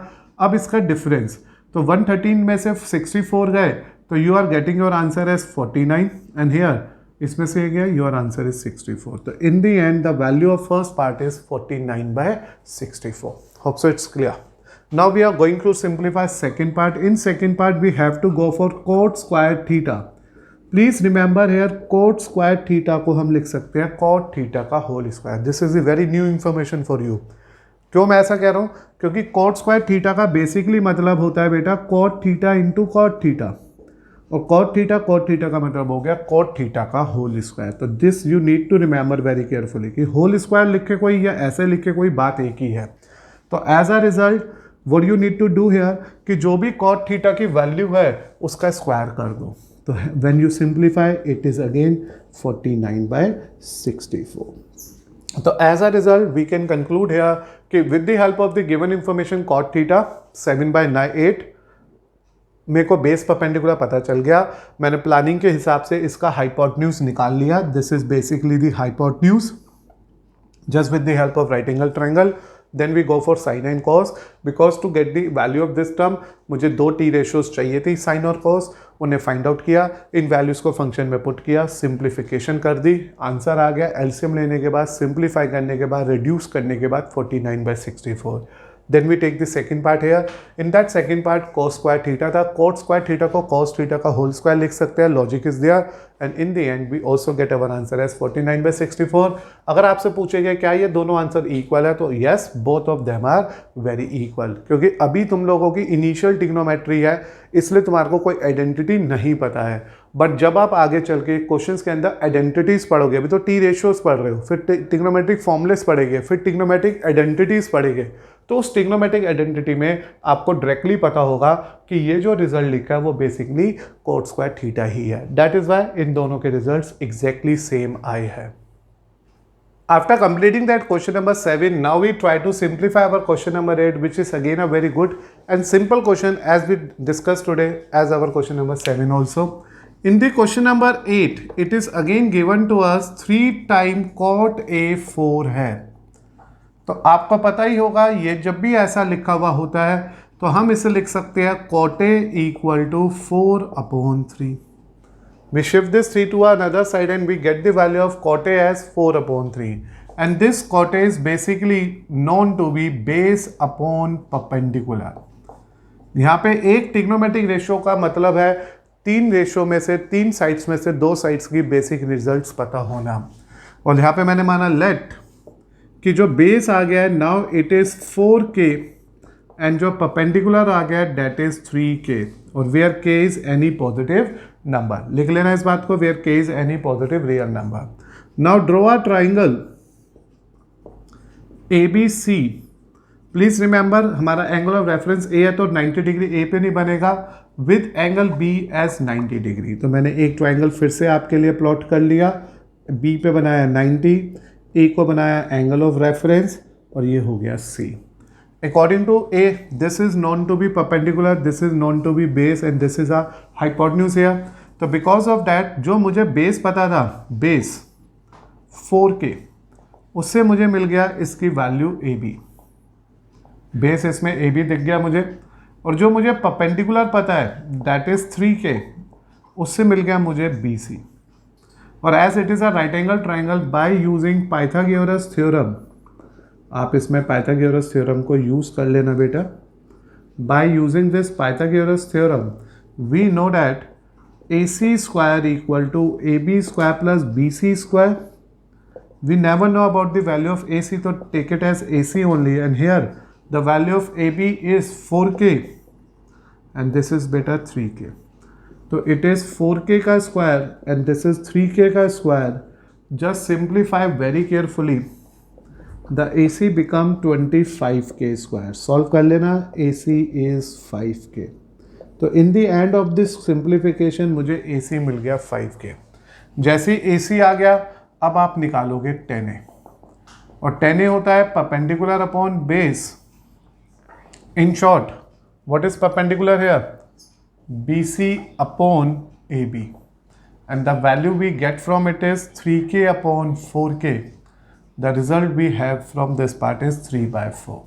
अब इसका डिफरेंस तो 113 में से 64 गए तो you are getting your answer as 49 and here इसमें से गया योर आंसर इज 64. तो in the end the value of first part is 49 by 64. Hope so it's clear. Now we are going to simplify second part. In second part we have to go for cot square theta. Please remember here cot square theta को हम लिख सकते हैं cot theta का whole square. This is a very new information for you. क्यों मैं ऐसा कह रहा हूँ? क्योंकि cot square theta का बेसिकली मतलब होता है बेटा cot theta into cot theta. और cot theta का मतलब हो गया cot theta का whole square. तो this you need to remember very carefully कि whole square लिख के कोई या ऐसे लिख के कोई बात एक ही है. तो as a result what you need to do here कि जो भी cot theta की वैल्यू है उसका स्क्वायर कर दो. तो when you simplify it is again 49 by 64. तो as a result we can conclude here कि with the help of the given information cot theta 7 by 8 मेरे को बेस परपेंडिकुलर पता चल गया. मैंने प्लानिंग के हिसाब से इसका हाइपोटेन्यूज निकाल लिया. This is basically the hypotenuse just with the help of right angle triangle. Then we go for sin and cos because to get the value of this term मुझे दो t ratios चाहिए थी sin और cos. उन्हें find out किया, इन values को function में put किया, सिंप्लीफिकेशन कर दी, आंसर आ गया. एलसीएम लेने के बाद सिंप्लीफाई करने के बाद रिड्यूस करने के बाद 49 by 64. Then we take the second part here. In that second part cos square theta था, cot square theta को cos theta का whole square लिख सकते हैं. Logic is there and in the end we also get our answer as 49 by 64. अगर आपसे पूछेगा क्या ये दोनों आंसर इक्वल है तो yes, both of them are very equal. क्योंकि अभी तुम लोगों की इनिशियल ट्रिग्नोमेट्री है इसलिए तुम्हारे को कोई आइडेंटिटी नहीं पता है. बट जब आप आगे चल के क्वेश्चंस के अंदर आइडेंटिटीज़ पढ़ोगे, अभी तो टी रेशियोज पढ़ रहे हो, फिर ट्रिग्नोमेट्रिक फॉर्मुलेस पढ़ेंगे, फिर ट्रिग्नोमेट्रिक आइडेंटिटीज़ पढ़ेंगे, तो उस ट्रिग्नोमेट्रिक आइडेंटिटी में आपको डायरेक्टली पता होगा कि ये जो रिजल्ट लिखा है वो बेसिकली कोट स्क्वायर थीटा ही है. दैट इज़ वाई इन दोनों के रिजल्ट्स एग्जैक्टली सेम आए हैं. After completing that question number 7, now we try to simplify our question number 8, which is again a very good and simple question as we discussed today as our question number 7 also. In the question number 8, it is again given to us 3 times cot A 4 है. तो आपको पता ही होगा ये जब भी ऐसा लिखा हुआ होता है तो हम इसे लिख सकते हैं cot A equal to 4/3. We shift this 3 to another side and we get the value of cot A as 4/3. And this cot A is basically known to be base upon perpendicular. यहाँ पे एक trigonometric ratio का मतलब है 3 ratio में से 3 sides में से 2 साइड्स की बेसिक रिजल्ट्स पता होना. और यहाँ पे मैंने माना लेट कि जो बेस आ गया है now it is 4K and जो परपेंडिकुलर आ गया है डेट इज 3K और where K is any positive number. लिख लेना इस बात को, where K is any positive real number. Now draw a triangle ABC. Please remember हमारा एंगल ऑफ रेफरेंस A है तो 90 डिग्री A पे नहीं बनेगा, with angle B as 90 degree. तो मैंने एक ट्राइंगल फिर से आपके लिए प्लॉट कर लिया. B पे बनाया 90, A को बनाया एंगल ऑफ रेफरेंस और ये हो गया C. According to A, this is known to be perpendicular, this is known to be base and this is a hypotenuse here. तो because of that जो मुझे base पता था, base 4K, उससे मुझे मिल गया इसकी वैल्यू AB. बेस इसमें AB दिख गया मुझे. और जो मुझे परपेंडिकुलर पता है दैट इज 3K, उससे मिल गया मुझे BC. और as it is a right angle triangle by using Pythagoras theorem, आप इसमें पाइथागोरस थ्योरम को यूज़ कर लेना बेटा. By using this Pythagoras theorem we know that AC square equal to AB square plus BC square. We never know about the value of AC, so take it as AC only. And here the value of AB is 4K and this is beta 3K. So it is 4K का square and this is 3K का square. Just simplify very carefully. The AC become 25K square. Solve कर लेना. AC is 5K. तो in the end of this simplification मुझे AC मिल गया 5K. जैसे ही AC आ गया अब आप निकालोगे 10A और 10A होता है perpendicular upon base. In short what is perpendicular here? BC upon AB and the value we get from it is 3K upon 4K. The result we have from this part is 3/4.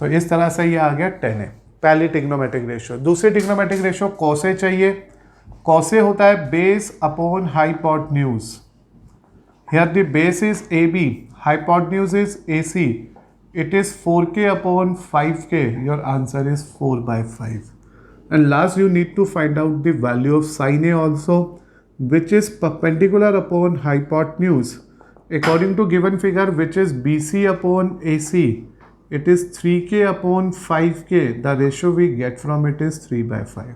तो इस तरह से ये आ गया 10A. पहली trigonometric ratio. दूसरी trigonometric ratio कॉसे चाहिए. कॉसे होता है base upon hypotenuse. Here the base is AB, hypotenuse is AC. It is 4K upon 5K. Your answer is 4/5. And last you need to find out the value of sin A also, which is perpendicular upon hypotenuse. According to given figure, which is BC upon AC, it is 3K upon 5K. The ratio we get from it is 3/5.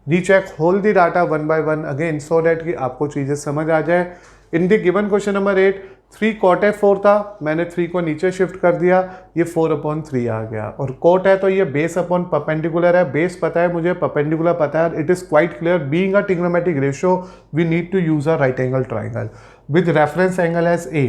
Recheck whole the data one by one again so that कि आपको चीज़ें समझ आ जाए. In the given question number 8 3 cot है 4 था, मैंने 3 को नीचे शिफ्ट कर दिया, ये 4/3 आ गया. और cot है तो ये बेस अपॉन परपेंडिकुलर है. बेस पता है मुझे, परपेंडिकुलर पता है. It is quite clear being a trigonometric ratio we need to use a right angle triangle with reference angle as A.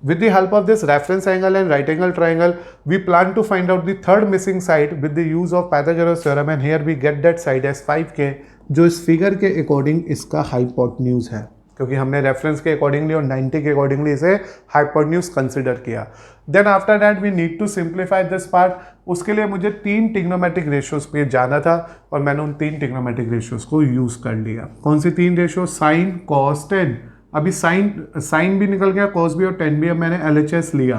With the help of this reference angle and right angle triangle, we plan to find out the third missing side with the use of Pythagoras theorem, and here we get that side as 5K, जो इस figure के according इसका hypotenuse है, क्योंकि हमने reference के accordingly और 90 के अकॉर्डिंगली इसे हाइपोटेन्यूज कंसिडर किया. Then after that we need to simplify this part. उसके लिए मुझे 3 ट्रिग्नोमेट्रिक रेशियोज पे जाना था और मैंने उन 3 ट्रिग्नोमेट्रिक रेशियोज को यूज़ कर लिया. कौन सी 3 रेशियो? Sine, cos, tan. अभी साइन भी निकल गया, कॉस भी और टेन भी. अब मैंने LHS लिया.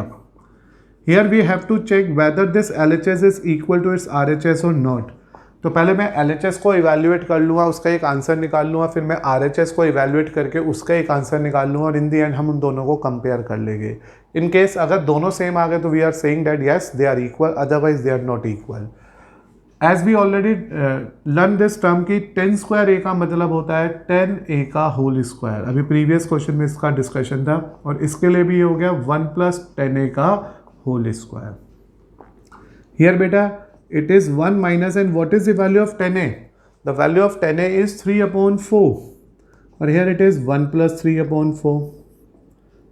Here we have to check whether this LHS is equal to its RHS और नॉट. तो पहले मैं LHS को इवैल्यूएट कर लूँगा, उसका एक आंसर निकाल लूँगा, फिर मैं RHS को इवैल्यूएट करके उसका एक आंसर निकाल लूँगा और इन दी एंड हम उन दोनों को कंपेयर कर लेंगे. इन केस अगर दोनों सेम आ गए तो we are saying that yes they are equal, otherwise they are not equal. As we already learn this term की 10 स्क्वायर A का मतलब होता है 10A का होल स्क्वायर. अभी प्रीवियस क्वेश्चन में इसका डिस्कशन था और इसके लिए भी हो गया 1 + 10A का होल स्क्वायर. हियर बेटा it is 1 minus, and what is the value of 10A? The value of 10A is 3/4 और here it is 1 + 3/4.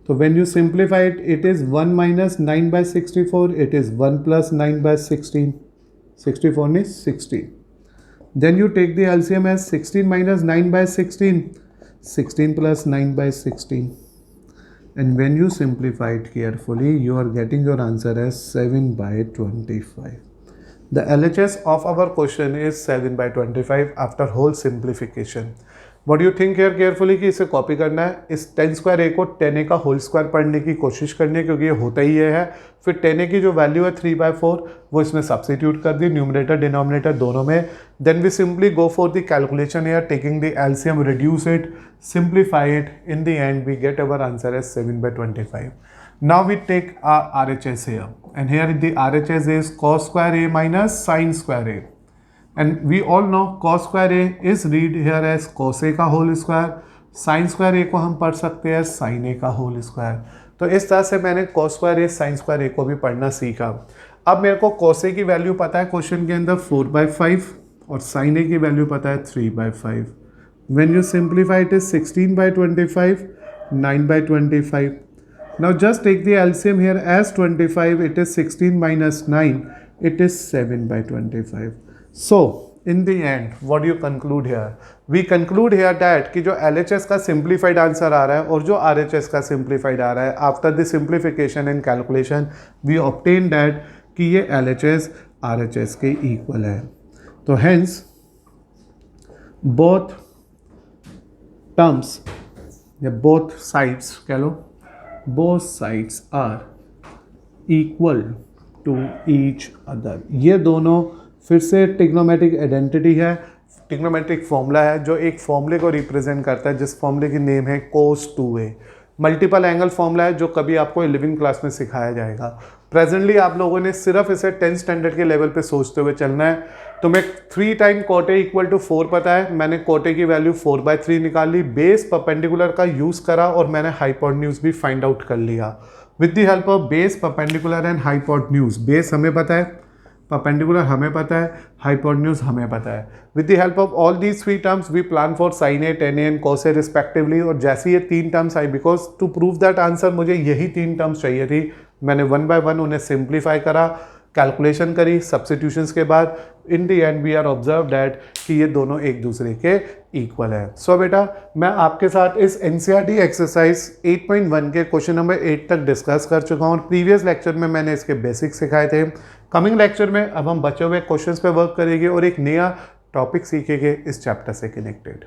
तो when you simplify it, it is 1 minus 9/64, it is 1 plus 9/16, 64 नहीं 16. Then you take the LCM as 16 minus 9/16, 16 plus 9/16. And when you simplify it carefully, you are getting your answer as 7/25. The LHS of our question is 7/25 after whole simplification. What do you think here carefully कि इसे copy करना है, इस 10 square ए को 10a का whole square पढ़ने की कोशिश करनी है क्योंकि ये होता ही ये है। फिर 10a की जो वैल्यू है 3/4 वो इसमें सब्स्टिट्यूट कर दी, न्यूमरेटर डिनोमिनेटर दोनों में। Then we simply go for the calculation here, taking the LCM, reduce it, simplify it, in the end we get our answer as 7/25. Now we take our RHS here, and here the RHS is cos square a minus sin square a, and we all know cos square a is read here as cos a का whole square, sin square a को हम पढ़ सकते हैं sin a का whole square. तो इस तरह से मैंने cos square a sin square a को भी पढ़ना सीखा। अब मेरे को cos a की वैल्यू पता है क्वेश्चन के अंदर 4/5 और sin a की वैल्यू पता है 3/5. When you simplify it is 16/25, 9/25. Now just take the LCM here as 25, it is 16 minus 9, it is 7/25. So in the end what do you conclude here? We conclude here that कि जो LHS का simplified answer आ रहा है और जो RHS का simplified आ रहा है, after the simplification and calculation we obtain that कि ये LHS RHS के equal है। तो hence both terms या both sides कह लो, both sides are equal to each other। ये दोनों फिर से ट्रिग्नोमेट्रिक आइडेंटिटी है, ट्रिग्नोमेट्रिक फॉर्मूला है जो एक फॉर्मूले को रिप्रेजेंट करता है जिस फॉर्मूले की नेम है cos 2a। Multiple angle formula है जो कभी आपको 11वीं क्लास में सिखाया जाएगा। प्रेजेंटली आप लोगों ने सिर्फ इसे 10th स्टैंडर्ड के लेवल पे सोचते हुए चलना है। तो मैं 3 time cot a equal to 4 पता है, मैंने cot a की वैल्यू 4/3 निकाल ली, बेस परपेंडिकुलर का यूज़ करा और मैंने हाइपोटेन्यूज भी फाइंड आउट कर लिया with the help of base, perpendicular and hypotenuse. Base हमें पता है, परपेंडिकुलर हमें पता है, हाइपोटेन्यूज हमें पता है। With the help of all these 3 terms we plan for sin a, tan a and cos a respectively. और जैसे ये 3 टर्म्स आई, because to prove that answer मुझे यही 3 टर्म्स चाहिए थी, मैंने 1 by 1 उन्हें सिंप्लीफाई करा, कैलकुलेशन करी सब्स्टिट्यूशंस के बाद। In the end we are observe that कि ये दोनों एक दूसरे के इक्वल है। सो बेटा मैं आपके साथ इस एनसीईआरटी एक्सरसाइज 8.1 के क्वेश्चन नंबर 8 तक डिस्कस कर चुका हूँ और प्रीवियस लेक्चर में मैंने इसके बेसिक्स सिखाए थे। कमिंग लेक्चर में अब हम बचे हुए क्वेश्चंस पे वर्क करेंगे और एक नया टॉपिक सीखेंगे इस चैप्टर से कनेक्टेड।